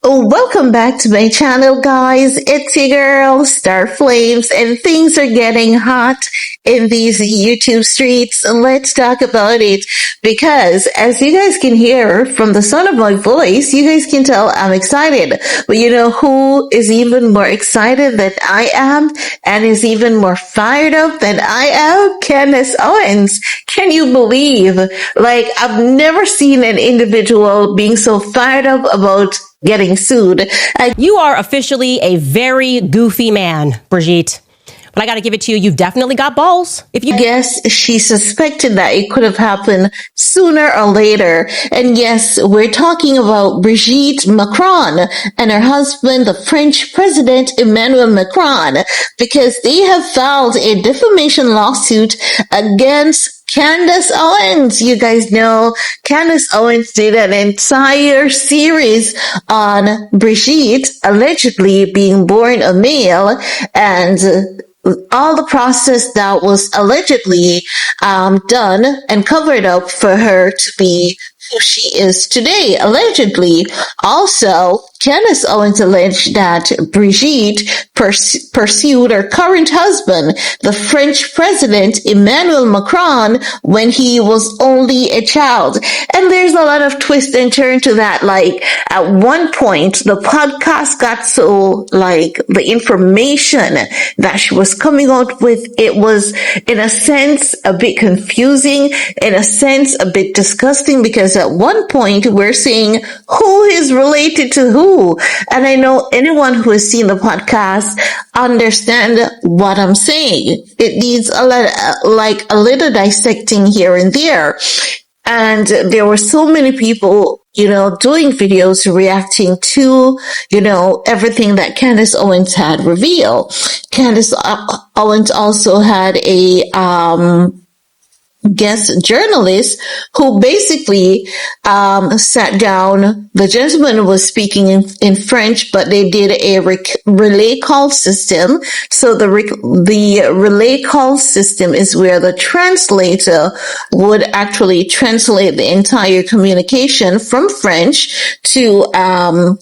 Oh, welcome back to my channel, guys. It's your girl, Star Flames, and things are getting hot in these YouTube streets. Let's talk about it, because as you guys can hear from the sound of my voice, you guys can tell I'm excited. But you know who is even more excited than I am and is even more fired up than I am? Candace Owens. Can you believe? Like, I've never seen an individual being so fired up about getting sued. You are officially a very goofy man, Brigitte. But I got to give it to you. You've definitely got balls. I guess she suspected that it could have happened sooner or later. And yes, we're talking about Brigitte Macron and her husband, the French President Emmanuel Macron, because they have filed a defamation lawsuit against Candace Owens. You guys know Candace Owens did an entire series on Brigitte allegedly being born a male, and all the process that was allegedly done and covered up for her to be who she is today, allegedly. Also, Candace Owens alleged that Brigitte pursued her current husband, the French President Emmanuel Macron, when he was only a child. And there's a lot of twist and turn to that. Like, at one point, the podcast got so, like, the information that she was coming out with, it was, in a sense, a bit confusing, in a sense, a bit disgusting, because at one point, we're saying who is related to who. And I know anyone who has seen the podcast understand what I'm saying. It needs a little dissecting here and there. And there were so many people, doing videos reacting to, everything that Candace Owens had revealed. Candace Owens also had a, guest journalist who basically sat down. The gentleman was speaking in French, but they did a relay call system. So the relay call system is where the translator would actually translate the entire communication from French to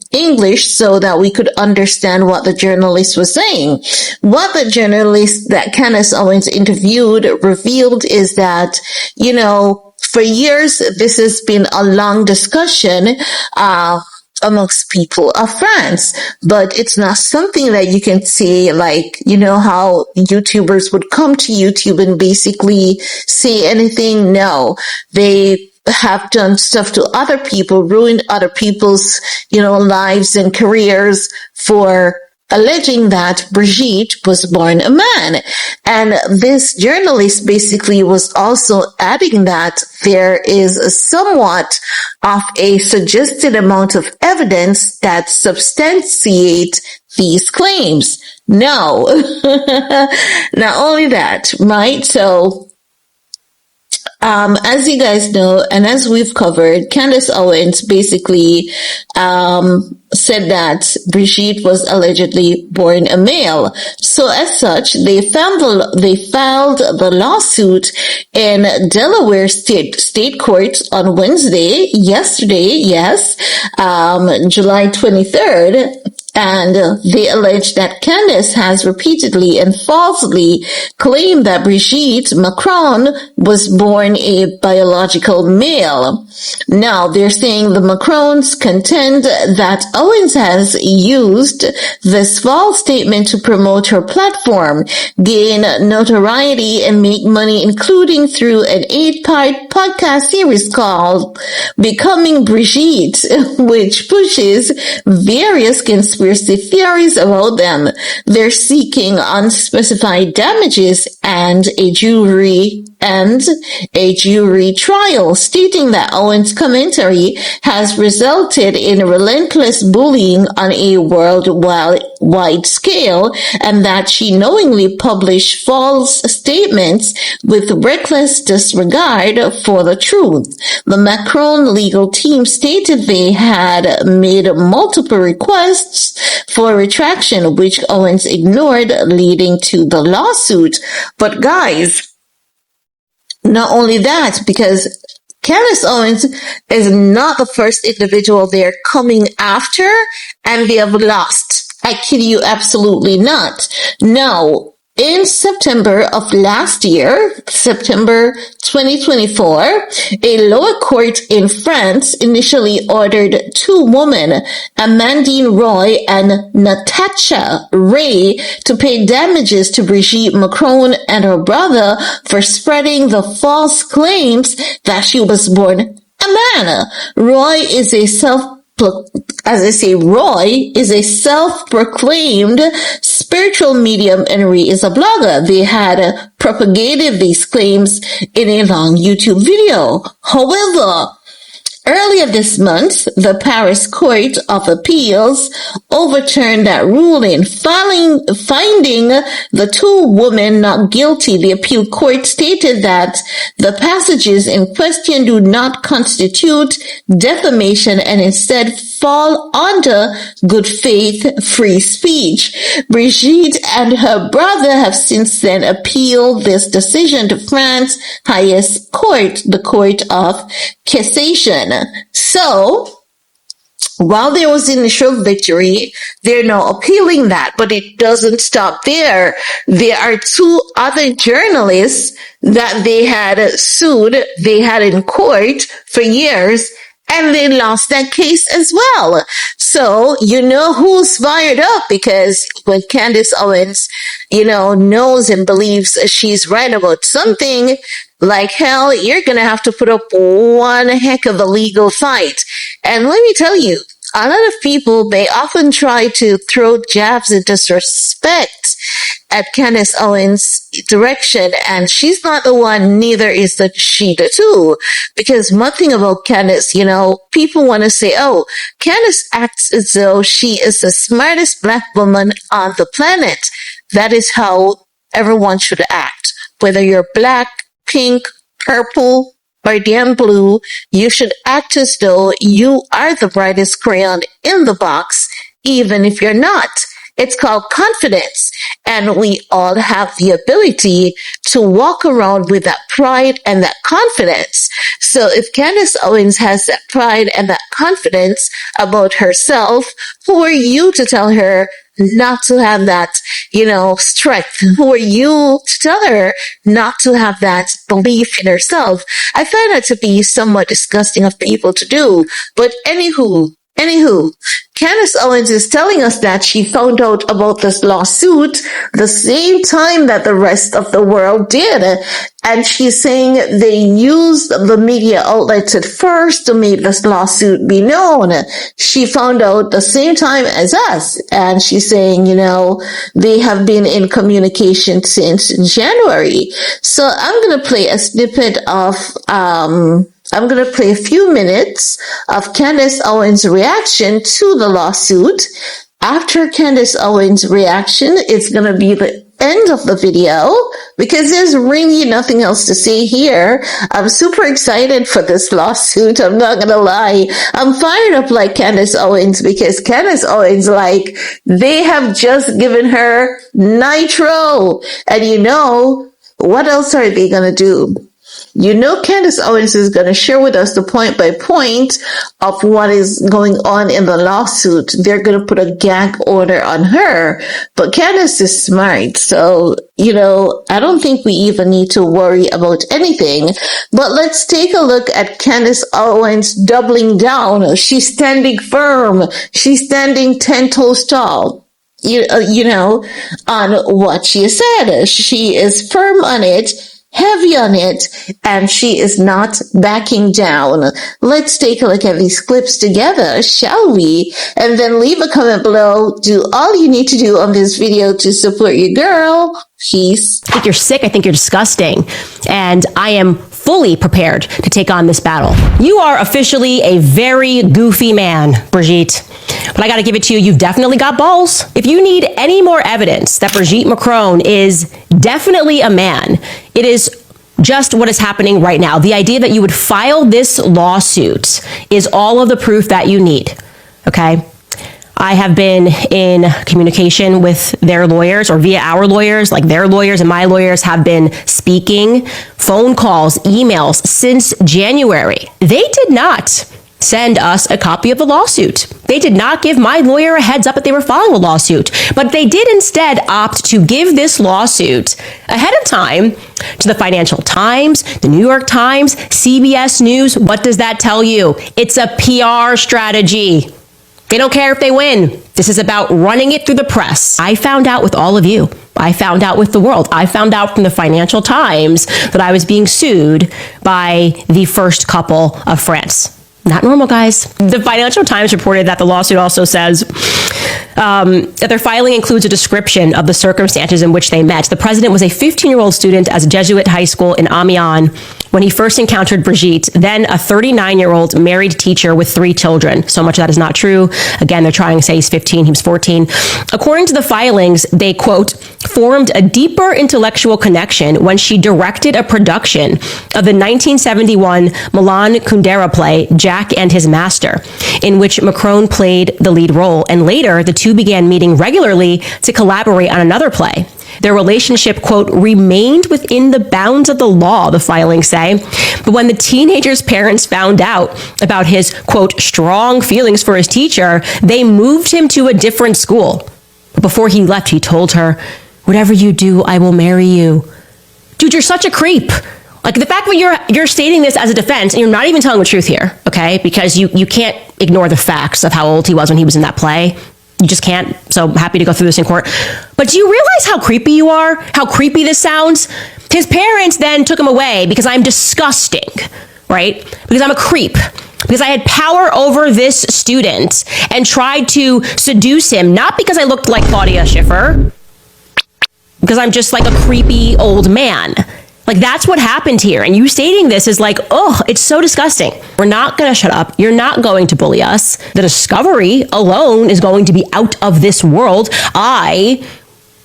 English so that we could understand what the journalist was saying. What the journalist that Candace Owens interviewed revealed is that, for years, this has been a long discussion, amongst people of France, but it's not something that you can say, like, how YouTubers would come to YouTube and basically say anything. No, they have done stuff to other people, ruined other people's, lives and careers for alleging that Brigitte was born a man. And this journalist basically was also adding that there is somewhat of a suggested amount of evidence that substantiate these claims. No. Not only that, right? So, as you guys know, and as we've covered, Candace Owens basically said that Brigitte was allegedly born a male. So as such, they filed the lawsuit in Delaware State Court on yesterday, July 23rd. And they allege that Candace has repeatedly and falsely claimed that Brigitte Macron was born a biological male. Now, they're saying the Macrons contend that Owens has used this false statement to promote her platform, gain notoriety, and make money, including through an 8-part podcast series called Becoming Brigitte, which pushes various conspiracy theories about them. They're seeking unspecified damages and a jury trial, stating that Owens' commentary has resulted in relentless bullying on a worldwide scale, and that she knowingly published false statements with reckless disregard for the truth. The Macron legal team stated they had made multiple requests for retraction, which Owens ignored, leading to the lawsuit. But guys, not only that, because Candace Owens is not the first individual they're coming after, and they have lost. I kid you absolutely not. No. In September of last year, September 2024, a lower court in France initially ordered two women, Amandine Roy and Natasha Ray, to pay damages to Brigitte Macron and her brother for spreading the false claims that she was born a man. Roy is a self-proclaimed spiritual medium and Ree is a blogger. They had propagated these claims in a long YouTube video. However, earlier this month, the Paris Court of Appeals overturned that ruling, finding the two women not guilty. The appeal court stated that the passages in question do not constitute defamation and instead fall under good faith free speech. Brigitte and her brother have since then appealed this decision to France's highest court, the Court of Cassation. So, while there was initial victory, they're now appealing that, but it doesn't stop there. There are two other journalists that they had sued, they had in court for years, and they lost that case as well. So, you know who's fired up, because when Candace Owens, knows and believes she's right about something, like hell, you're going to have to put up one heck of a legal fight. And let me tell you, a lot of people, they often try to throw jabs and disrespect at Candace Owens' direction, and she's not the one, neither is she the two. Because one thing about Candace, people want to say, oh, Candace acts as though she is the smartest black woman on the planet. That is how everyone should act. Whether you're black, pink, purple, or damn blue, you should act as though you are the brightest crayon in the box, even if you're not. It's called confidence, and we all have the ability to walk around with that pride and that confidence. So if Candace Owens has that pride and that confidence about herself, who are you to tell her not to have that, strength? Who are you to tell her not to have that belief in herself? I find that to be somewhat disgusting of people to do. But anywho, Candace Owens is telling us that she found out about this lawsuit the same time that the rest of the world did. And she's saying they used the media outlets at first to make this lawsuit be known. She found out the same time as us. And she's saying, they have been in communication since January. So I'm going to play a snippet of, I'm going to play a few minutes of Candace Owens' reaction to the lawsuit. After Candace Owens' reaction, it's going to be the end of the video because there's really nothing else to say here. I'm super excited for this lawsuit. I'm not going to lie. I'm fired up like Candace Owens because Candace Owens, they have just given her nitro. And what else are they going to do? Candace Owens is going to share with us the point by point of what is going on in the lawsuit. They're going to put a gag order on her. But Candace is smart. So, I don't think we even need to worry about anything. But let's take a look at Candace Owens doubling down. She's standing firm. She's standing 10 toes tall. On what she said. She is firm on it, heavy on it, and she is not backing down. Let's take a look at these clips together, shall we? And then leave a comment below. Do all you need to do on this video to support your girl. Peace. I think you're sick. I think you're disgusting. And I am fully prepared to take on this battle. You are officially a very goofy man, Brigitte. But I got to give it to you. You've definitely got balls. If you need any more evidence that Brigitte Macron is definitely a man, it is just what is happening right now. The idea that you would file this lawsuit is all of the proof that you need. Okay? I have been in communication with their lawyers or via our lawyers, like their lawyers and my lawyers have been speaking, phone calls, emails since January. They did not send us a copy of the lawsuit. They did not give my lawyer a heads up that they were filing a lawsuit, but they did instead opt to give this lawsuit ahead of time to the Financial Times, the New York Times, CBS News. What does that tell you? It's a PR strategy. They don't care if they win. This is about running it through the press. I found out with all of you. I found out with the world. I found out from the Financial Times that I was being sued by the first couple of France. Not normal, guys. The Financial Times reported that the lawsuit also says that their filing includes a description of the circumstances in which they met. The president was a 15-year-old student at a Jesuit high school in Amiens when he first encountered Brigitte, then a 39-year-old married teacher with 3 children. So much of that is not true. Again, they're trying to say he's 15, he was 14. According to the filings, they, quote, formed a deeper intellectual connection when she directed a production of the 1971 Milan Kundera play, Jack and His Master, in which Macron played the lead role. And later, the two began meeting regularly to collaborate on another play. Their relationship, quote, remained within the bounds of the law, the filings say. But when the teenager's parents found out about his, quote, strong feelings for his teacher, they moved him to a different school. But before he left, he told her, whatever you do, I will marry you. Dude, you're such a creep. Like, the fact that you're stating this as a defense, and you're not even telling the truth here, okay? Because you can't ignore the facts of how old he was when he was in that play. You just can't. So happy to go through this in court. But do you realize how creepy you are? How creepy this sounds? His parents then took him away because I'm disgusting, right? Because I'm a creep. Because I had power over this student and tried to seduce him, not because I looked like Claudia Schiffer, because I'm just like a creepy old man. Like, that's what happened here. And you stating this is like, oh, it's so disgusting. We're not going to shut up. You're not going to bully us. The discovery alone is going to be out of this world.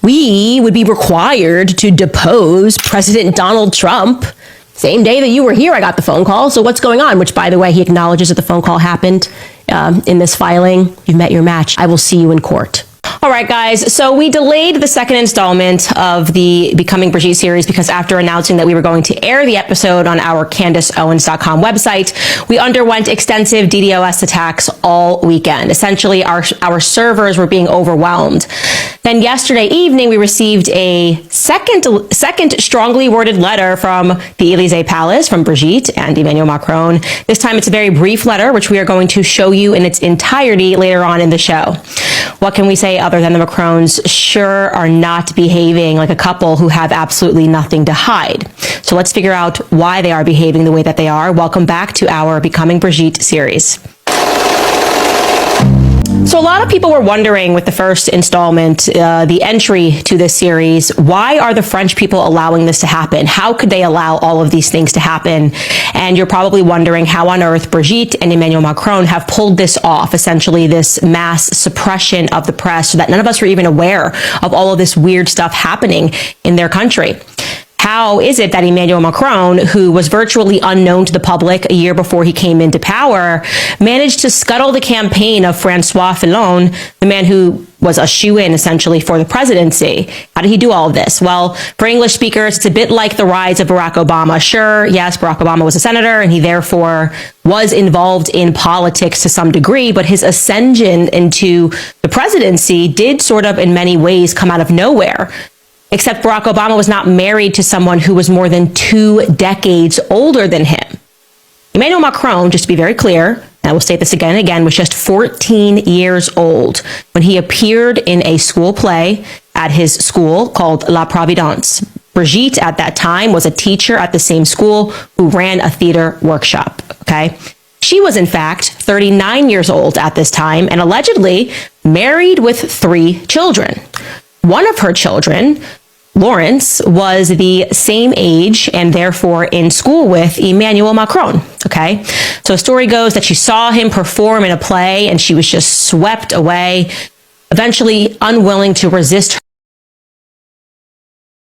We would be required to depose President Donald Trump. Same day that you were here, I got the phone call. So what's going on? Which, by the way, he acknowledges that the phone call happened in this filing. You've met your match. I will see you in court. All right, guys. So we delayed the second installment of the Becoming Brigitte series because after announcing that we were going to air the episode on our CandaceOwens.com website, we underwent extensive DDoS attacks all weekend. Essentially, our servers were being overwhelmed. Then yesterday evening, we received a second strongly worded letter from the Élysée Palace from Brigitte and Emmanuel Macron. This time, it's a very brief letter, which we are going to show you in its entirety later on in the show. What can we say other than the Macrons sure are not behaving like a couple who have absolutely nothing to hide? So let's figure out why they are behaving the way that they are. Welcome back to our Becoming Brigitte series. So a lot of people were wondering with the first installment, the entry to this series, why are the French people allowing this to happen? How could they allow all of these things to happen? And you're probably wondering how on earth Brigitte and Emmanuel Macron have pulled this off, essentially this mass suppression of the press so that none of us were even aware of all of this weird stuff happening in their country. How is it that Emmanuel Macron, who was virtually unknown to the public a year before he came into power, managed to scuttle the campaign of François Fillon, the man who was a shoo-in essentially for the presidency? How did he do all of this? Well, for English speakers, it's a bit like the rise of Barack Obama. Sure, yes, Barack Obama was a senator and he therefore was involved in politics to some degree, but his ascension into the presidency did sort of in many ways come out of nowhere. Except Barack Obama was not married to someone who was more than 2 decades older than him. Emmanuel Macron, just to be very clear, and I will state this again and again, was just 14 years old when he appeared in a school play at his school called La Providence. Brigitte, at that time, was a teacher at the same school who ran a theater workshop, okay? She was, in fact, 39 years old at this time and allegedly married with 3 children. One of her children, Lawrence, was the same age and therefore in school with Emmanuel Macron, okay? So the story goes that she saw him perform in a play and she was just swept away, eventually unwilling to resist